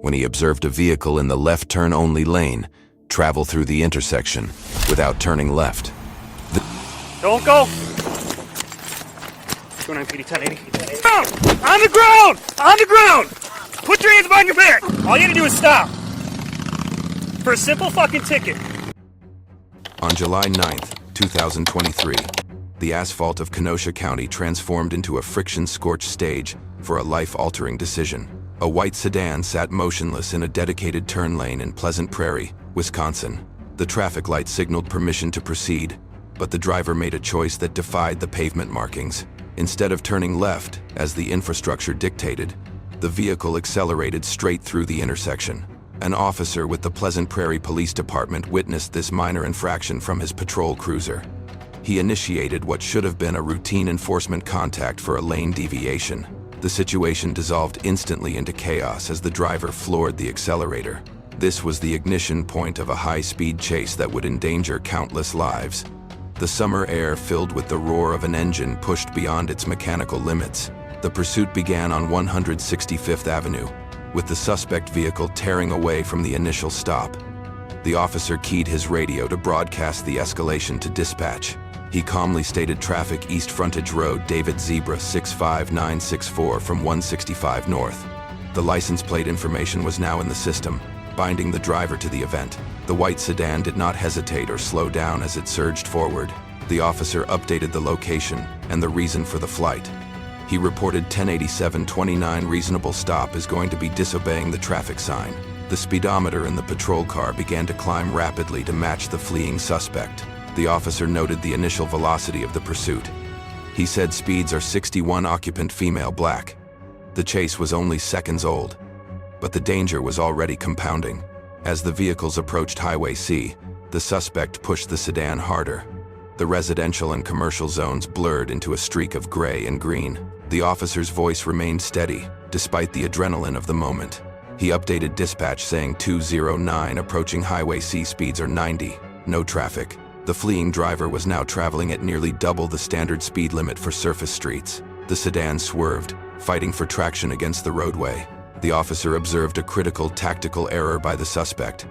when he observed a vehicle in the left turn-only lane travel through the intersection without turning left. Don't go! 29 PD 1080. Down! On the ground! On the ground! Put your hands behind your back! All you gotta do is stop. For a simple fucking ticket. On July 9th, 2023, the asphalt of Kenosha County transformed into a friction-scorched stage for a life-altering decision. A white sedan sat motionless in a dedicated turn lane in Pleasant Prairie, Wisconsin. The traffic light signaled permission to proceed, but the driver made a choice that defied the pavement markings. Instead of turning left, as the infrastructure dictated, the vehicle accelerated straight through the intersection. An officer with the Pleasant Prairie Police Department witnessed this minor infraction from his patrol cruiser. He initiated what should have been a routine enforcement contact for a lane deviation. The situation dissolved instantly into chaos as the driver floored the accelerator. This was the ignition point of a high-speed chase that would endanger countless lives. The summer air filled with the roar of an engine pushed beyond its mechanical limits. The pursuit began on 165th Avenue, with the suspect vehicle tearing away from the initial stop. The officer keyed his radio to broadcast the escalation to dispatch. He calmly stated traffic East Frontage Road, David Zebra 65964 from 165 North. The license plate information was now in the system, binding the driver to the event. The white sedan did not hesitate or slow down as it surged forward. The officer updated the location and the reason for the flight. He reported 108729 reasonable stop is going to be disobeying the traffic sign. The speedometer in the patrol car began to climb rapidly to match the fleeing suspect. The officer noted the initial velocity of the pursuit. He said speeds are 61 occupant female black. The chase was only seconds old, but the danger was already compounding. As the vehicles approached Highway C, the suspect pushed the sedan harder. The residential and commercial zones blurred into a streak of gray and green. The officer's voice remained steady, despite the adrenaline of the moment. He updated dispatch saying 209 approaching Highway C, speeds are 90, no traffic. The fleeing driver was now traveling at nearly double the standard speed limit for surface streets. The sedan swerved, fighting for traction against the roadway. The officer observed a critical tactical error by the suspect.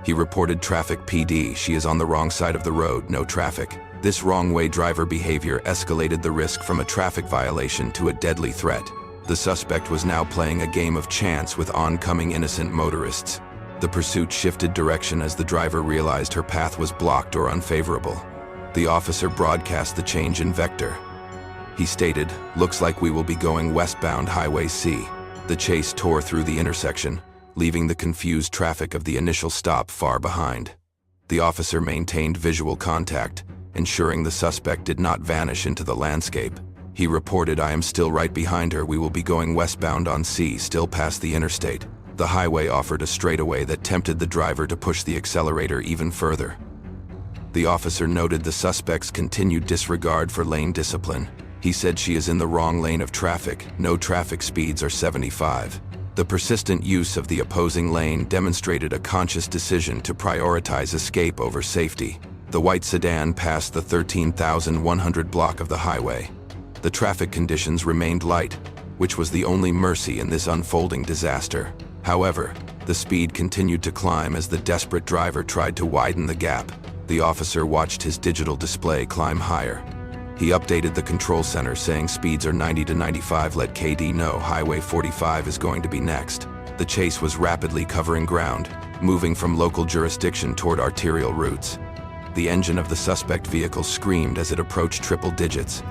He reported traffic PD, she is on the wrong side of the road, no traffic. This wrong-way driver behavior escalated the risk from a traffic violation to a deadly threat. The suspect was now playing a game of chance with oncoming innocent motorists. The pursuit shifted direction as the driver realized her path was blocked or unfavorable. The officer broadcast the change in vector. He stated, "Looks like we will be going westbound Highway C." The chase tore through the intersection, leaving the confused traffic of the initial stop far behind. The officer maintained visual contact, ensuring the suspect did not vanish into the landscape. He reported, "I am still right behind her. We will be going westbound on C, still past the interstate." The highway offered a straightaway that tempted the driver to push the accelerator even further. The officer noted the suspect's continued disregard for lane discipline. He said, "She is in the wrong lane of traffic. No traffic, speeds are 75. The persistent use of the opposing lane demonstrated a conscious decision to prioritize escape over safety. The white sedan passed the 13,100 block of the highway. The traffic conditions remained light, which was the only mercy in this unfolding disaster. However, the speed continued to climb as the desperate driver tried to widen the gap. The officer watched his digital display climb higher. He updated the control center saying speeds are 90 to 95, let KD know Highway 45 is going to be next. The chase was rapidly covering ground, moving from local jurisdiction toward arterial routes. The engine of the suspect vehicle screamed as it approached triple digits.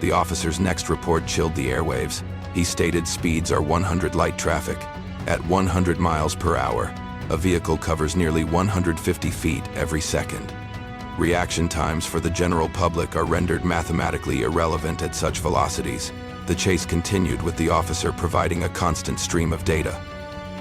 The officer's next report chilled the airwaves. He stated speeds are 100 light traffic. At 100 miles per hour, a vehicle covers nearly 150 feet every second. Reaction times for the general public are rendered mathematically irrelevant at such velocities. The chase continued with the officer providing a constant stream of data.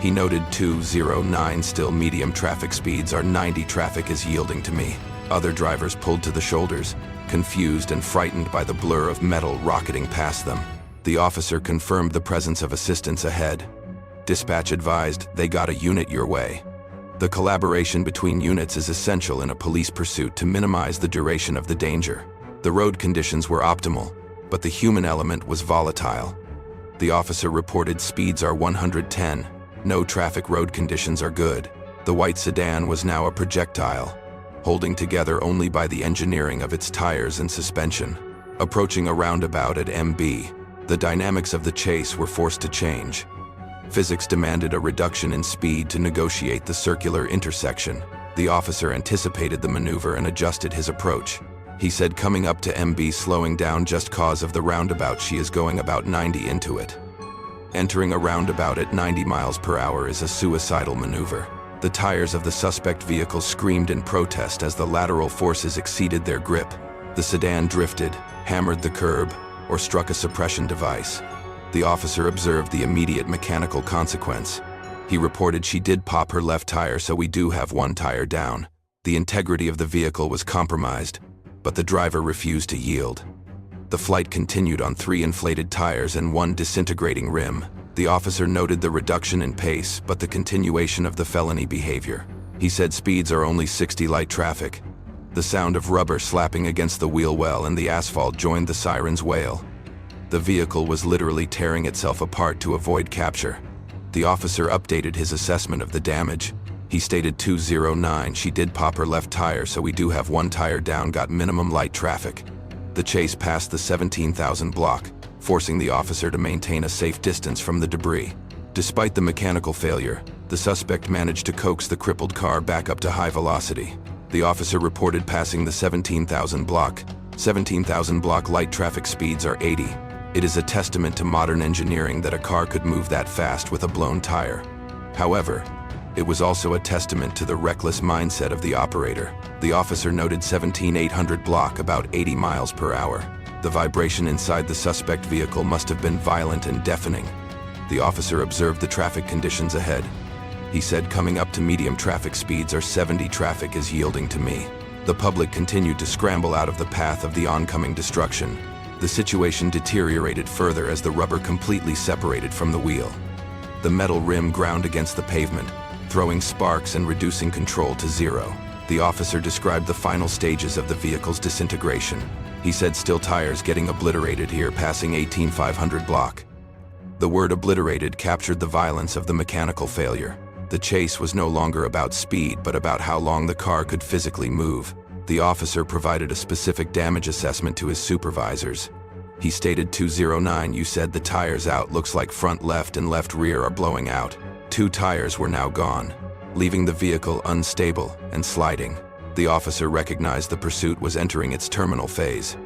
He noted 209 still medium traffic, speeds are 90, traffic is yielding to me. Other drivers pulled to the shoulders, confused and frightened by the blur of metal rocketing past them. The officer confirmed the presence of assistance ahead. Dispatch advised, "They got a unit your way." The collaboration between units is essential in a police pursuit to minimize the duration of the danger. The road conditions were optimal, but the human element was volatile. The officer reported speeds are 110, No traffic road conditions are good. The white sedan was now a projectile, holding together only by the engineering of its tires and suspension. Approaching a roundabout at MB, the dynamics of the chase were forced to change. Physics demanded a reduction in speed to negotiate the circular intersection. The officer anticipated the maneuver and adjusted his approach. He said coming up to MB slowing down just cause of the roundabout, she is going about 90 into it. Entering a roundabout at 90 miles per hour is a suicidal maneuver. The tires of the suspect vehicle screamed in protest as the lateral forces exceeded their grip. The sedan drifted, hammered the curb, or struck a suppression device. The officer observed the immediate mechanical consequence. He reported she did pop her left tire, so we do have one tire down. The integrity of the vehicle was compromised, but the driver refused to yield. The flight continued on 3 inflated tires and 1 disintegrating rim. The officer noted the reduction in pace, but the continuation of the felony behavior. He said speeds are only 60 light traffic. The sound of rubber slapping against the wheel well and the asphalt joined the siren's wail. The vehicle was literally tearing itself apart to avoid capture. The officer updated his assessment of the damage. He stated 209, she did pop her left tire, so we do have 1 tire down, got minimum light traffic. The chase passed the 17,000 block, forcing the officer to maintain a safe distance from the debris. Despite the mechanical failure, the suspect managed to coax the crippled car back up to high velocity. The officer reported passing the 17,000 block. 17,000 block light traffic speeds are 80. It is a testament to modern engineering that a car could move that fast with a blown tire. However, it was also a testament to the reckless mindset of the operator. The officer noted 17,800 block, about 80 miles per hour. The vibration inside the suspect vehicle must have been violent and deafening. The officer observed the traffic conditions ahead. He said coming up to medium traffic speeds are 70, traffic is yielding to me. The public continued to scramble out of the path of the oncoming destruction. The situation deteriorated further as the rubber completely separated from the wheel. The metal rim ground against the pavement, throwing sparks and reducing control to 0. The officer described the final stages of the vehicle's disintegration. He said still tires getting obliterated here, passing 18,500 block. The word obliterated captured the violence of the mechanical failure. The chase was no longer about speed, but about how long the car could physically move. The officer provided a specific damage assessment to his supervisors. He stated 209, you said the tires out, looks like front left and left rear are blowing out. 2 tires were now gone, leaving the vehicle unstable and sliding. The officer recognized the pursuit was entering its terminal phase.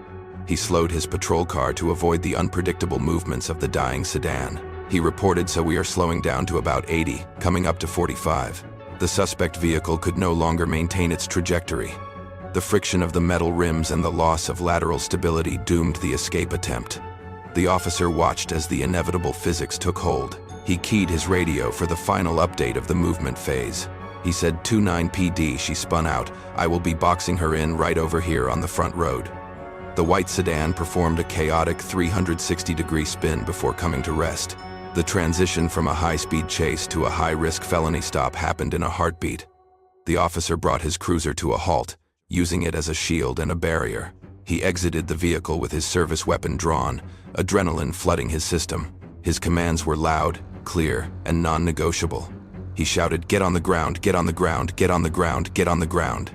He slowed his patrol car to avoid the unpredictable movements of the dying sedan. He reported, so we are slowing down to about 80, coming up to 45. The suspect vehicle could no longer maintain its trajectory. The friction of the metal rims and the loss of lateral stability doomed the escape attempt. The officer watched as the inevitable physics took hold. He keyed his radio for the final update of the movement phase. He said 29 PD, she spun out. I will be boxing her in right over here on the front road. The white sedan performed a chaotic 360-degree spin before coming to rest. The transition from a high-speed chase to a high-risk felony stop happened in a heartbeat. The officer brought his cruiser to a halt, using it as a shield and a barrier. He exited the vehicle with his service weapon drawn, adrenaline flooding his system. His commands were loud, clear, and non-negotiable. He shouted, "Get on the ground, get on the ground, get on the ground, get on the ground."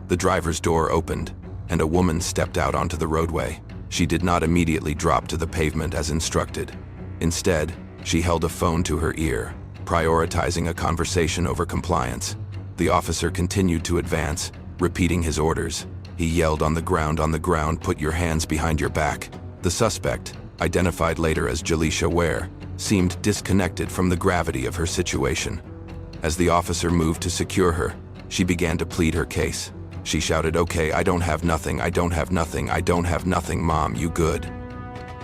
The driver's door opened, and a woman stepped out onto the roadway. She did not immediately drop to the pavement as instructed. Instead, she held a phone to her ear, prioritizing a conversation over compliance. The officer continued to advance, repeating his orders. He yelled, on the ground, put your hands behind your back." The suspect, identified later as Jaleisha Ware, seemed disconnected from the gravity of her situation. As the officer moved to secure her, she began to plead her case. She shouted, "Okay, I don't have nothing, I don't have nothing, I don't have nothing, Mom, you good?"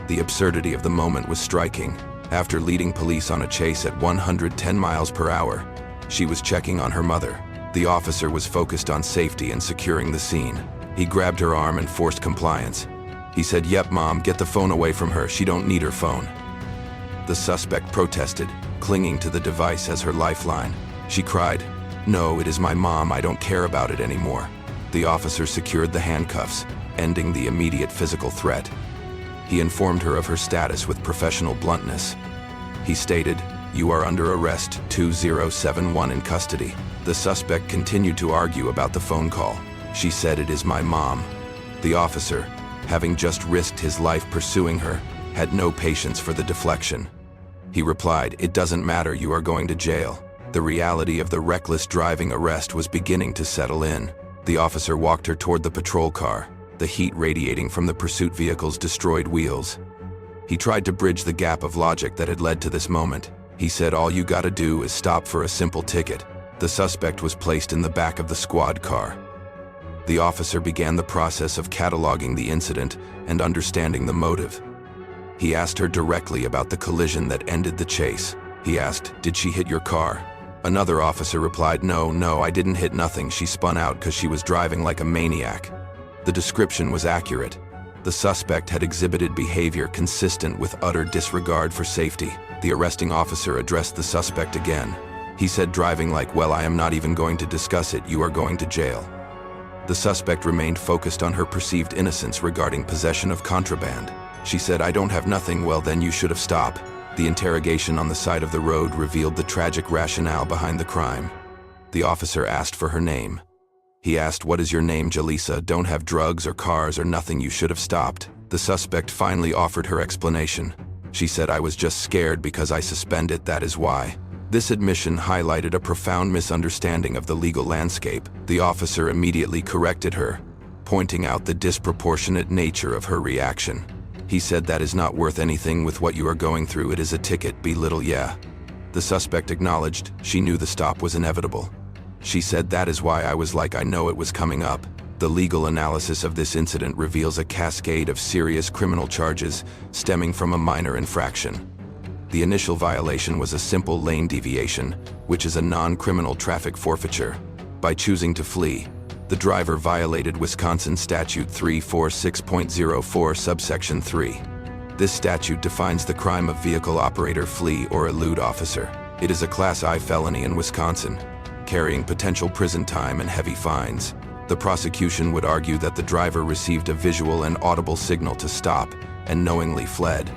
The absurdity of the moment was striking. After leading police on a chase at 110 miles per hour, she was checking on her mother. The officer was focused on safety and securing the scene. He grabbed her arm and forced compliance. He said, "Yep, Mom, get the phone away from her, she don't need her phone." The suspect protested, clinging to the device as her lifeline. She cried, "No, it is my mom, I don't care about it anymore." The officer secured the handcuffs, ending the immediate physical threat. He informed her of her status with professional bluntness. He stated, You are under arrest, 2071 in custody. The suspect continued to argue about the phone call. She said, "It is my mom." The officer, having just risked his life pursuing her, had no patience for the deflection. He replied, "It doesn't matter, you are going to jail." The reality of the reckless driving arrest was beginning to settle in. The officer walked her toward the patrol car, the heat radiating from the pursuit vehicle's destroyed wheels. He tried to bridge the gap of logic that had led to this moment. He said, "All you gotta do is stop for a simple ticket." The suspect was placed in the back of the squad car. The officer began the process of cataloging the incident and understanding the motive. He asked her directly about the collision that ended the chase. He asked, "Did she hit your car?" Another officer replied, No, I didn't hit nothing. She spun out because she was driving like a maniac." The description was accurate. The suspect had exhibited behavior consistent with utter disregard for safety. The arresting officer addressed the suspect again. He said, driving like, "Well, I am not even going to discuss it. You are going to jail." The suspect remained focused on her perceived innocence regarding possession of contraband. She said, "I don't have nothing." "Well, then you should have stopped." The interrogation on the side of the road revealed the tragic rationale behind the crime. The officer asked for her name. He asked, "What is your name, Jaleesa? Don't have drugs or cars or nothing. You should have stopped." The suspect finally offered her explanation. She said, "I was just scared because I suspended, that is why." This admission highlighted a profound misunderstanding of the legal landscape. The officer immediately corrected her, pointing out the disproportionate nature of her reaction. He said, "That is not worth anything with what you are going through. It is a ticket, belittle, yeah." The suspect acknowledged she knew the stop was inevitable. She said, "That is why I was like, I know it was coming up." The legal analysis of this incident reveals a cascade of serious criminal charges stemming from a minor infraction. The initial violation was a simple lane deviation, which is a non-criminal traffic forfeiture. By choosing to flee, the driver violated Wisconsin Statute 346.04 subsection 3. This statute defines the crime of vehicle operator flee or elude officer. It is a Class I felony in Wisconsin, carrying potential prison time and heavy fines. The prosecution would argue that the driver received a visual and audible signal to stop and knowingly fled.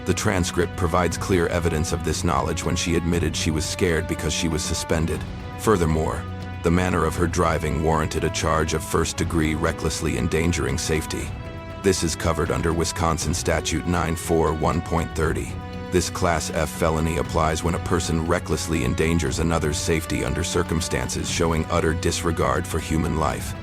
The transcript provides clear evidence of this knowledge when she admitted she was scared because she was suspended. Furthermore, the manner of her driving warranted a charge of first-degree recklessly endangering safety. This is covered under Wisconsin Statute 941.30. This Class F felony applies when a person recklessly endangers another's safety under circumstances showing utter disregard for human life.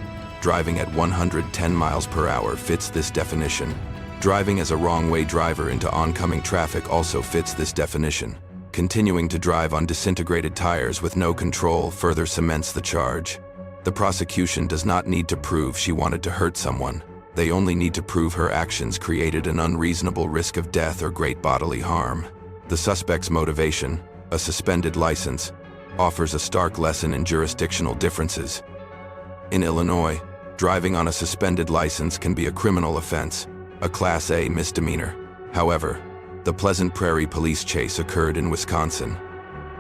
Driving at 110 miles per hour fits this definition. Driving as a wrong-way driver into oncoming traffic also fits this definition. Continuing to drive on disintegrated tires with no control further cements the charge. The prosecution does not need to prove she wanted to hurt someone. They only need to prove her actions created an unreasonable risk of death or great bodily harm. The suspect's motivation, a suspended license, offers a stark lesson in jurisdictional differences. In Illinois, driving on a suspended license can be a criminal offense, a Class A misdemeanor. However, the Pleasant Prairie police chase occurred in Wisconsin.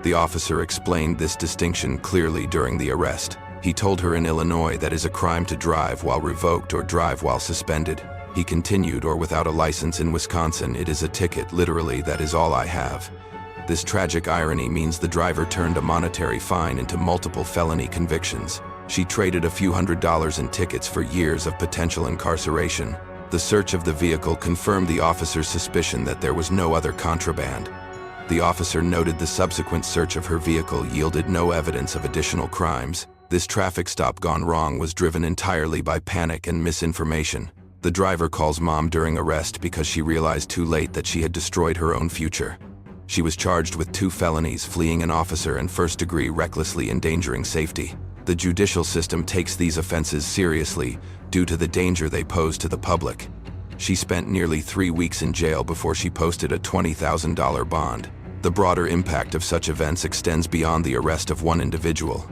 The officer explained this distinction clearly during the arrest. He told her in Illinois that it is a crime to drive while revoked or drive while suspended. He continued, or without a license in Wisconsin, it is a ticket, literally, that is all I have. This tragic irony means the driver turned a monetary fine into multiple felony convictions. She traded a few $100s in tickets for years of potential incarceration. The search of the vehicle confirmed the officer's suspicion that there was no other contraband. The officer noted the subsequent search of her vehicle yielded no evidence of additional crimes. This traffic stop gone wrong was driven entirely by panic and misinformation. The driver calls mom during arrest because she realized too late that she had destroyed her own future. She was charged with 2 felonies, fleeing an officer and first-degree recklessly endangering safety. The judicial system takes these offenses seriously due to the danger they pose to the public. She spent nearly 3 weeks in jail before she posted a $20,000 bond. The broader impact of such events extends beyond the arrest of one individual.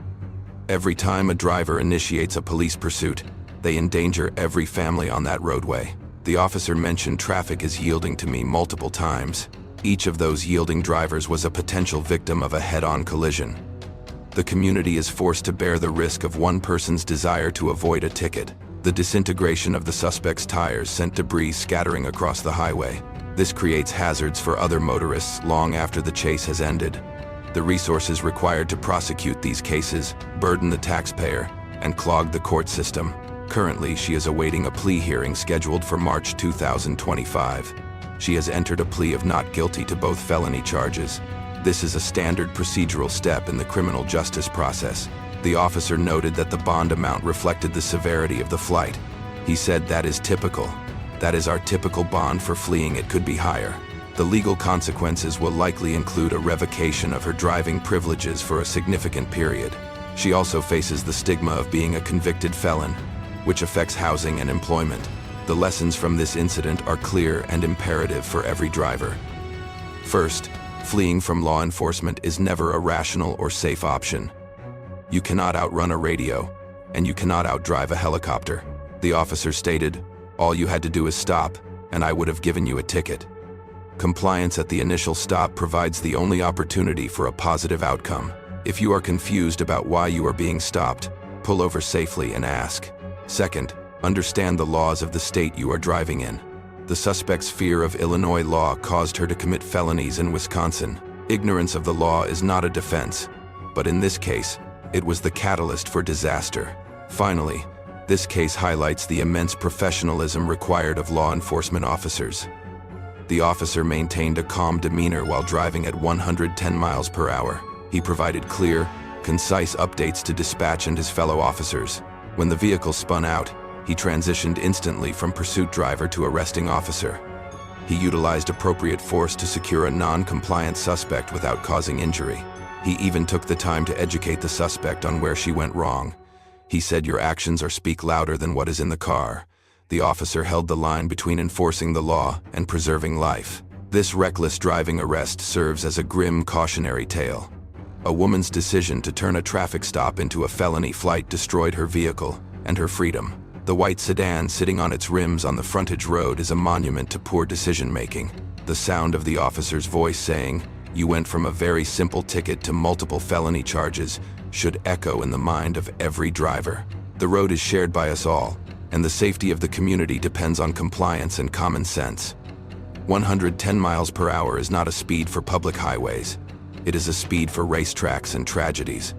Every time a driver initiates a police pursuit, they endanger every family on that roadway. The officer mentioned traffic is yielding to me multiple times. Each of those yielding drivers was a potential victim of a head-on collision. The community is forced to bear the risk of one person's desire to avoid a ticket. The disintegration of the suspect's tires sent debris scattering across the highway. This creates hazards for other motorists long after the chase has ended. The resources required to prosecute these cases burden the taxpayer and clog the court system. Currently, she is awaiting a plea hearing scheduled for March 2025. She has entered a plea of not guilty to both felony charges. This is a standard procedural step in the criminal justice process. The officer noted that the bond amount reflected the severity of the flight. He said, "That is typical. That is our typical bond for fleeing. It could be higher." The legal consequences will likely include a revocation of her driving privileges for a significant period. She also faces the stigma of being a convicted felon, which affects housing and employment. The lessons from this incident are clear and imperative for every driver. First, fleeing from law enforcement is never a rational or safe option. You cannot outrun a radio, and you cannot outdrive a helicopter. The officer stated, "All you had to do is stop, and I would have given you a ticket." Compliance at the initial stop provides the only opportunity for a positive outcome. If you are confused about why you are being stopped, pull over safely and ask. Second, understand the laws of the state you are driving in. The suspect's fear of Illinois law caused her to commit felonies in Wisconsin. Ignorance of the law is not a defense, but in this case, it was the catalyst for disaster. Finally, this case highlights the immense professionalism required of law enforcement officers. The officer maintained a calm demeanor while driving at 110 miles per hour. He provided clear, concise updates to dispatch and his fellow officers. When the vehicle spun out, he transitioned instantly from pursuit driver to arresting officer. He utilized appropriate force to secure a non-compliant suspect without causing injury. He even took the time to educate the suspect on where she went wrong. He said, "Your actions speak louder than what is in the car." The officer held the line between enforcing the law and preserving life. This reckless driving arrest serves as a grim cautionary tale. A woman's decision to turn a traffic stop into a felony flight destroyed her vehicle and her freedom. The white sedan sitting on its rims on the frontage road is a monument to poor decision-making. The sound of the officer's voice saying, "You went from a very simple ticket to multiple felony charges," should echo in the mind of every driver. The road is shared by us all, and the safety of the community depends on compliance and common sense. 110 miles per hour is not a speed for public highways. It is a speed for racetracks and tragedies.